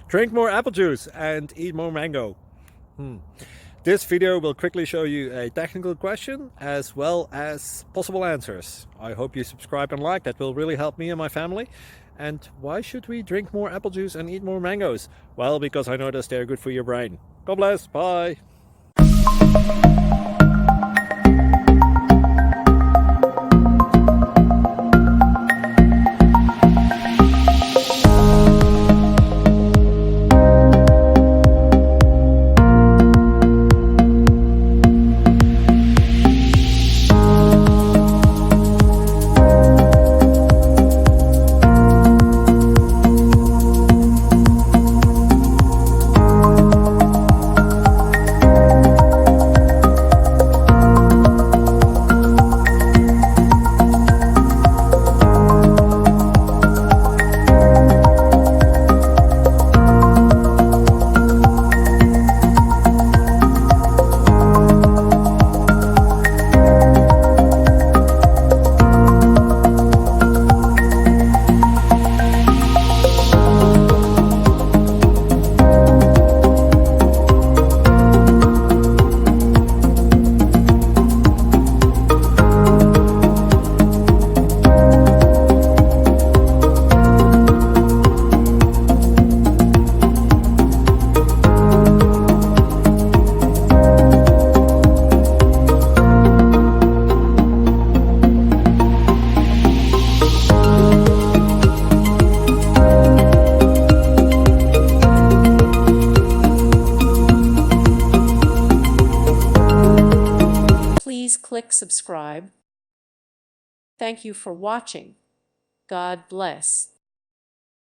Drink more apple juice and eat more mango. This video will quickly show you a technical question as well as possible answers. I hope you subscribe and like, that will really help me and my family. And why should we drink more apple juice and eat more mangoes? Well, because I noticed they're good for your brain. God bless, bye. Please click subscribe. Thank you for watching. God bless.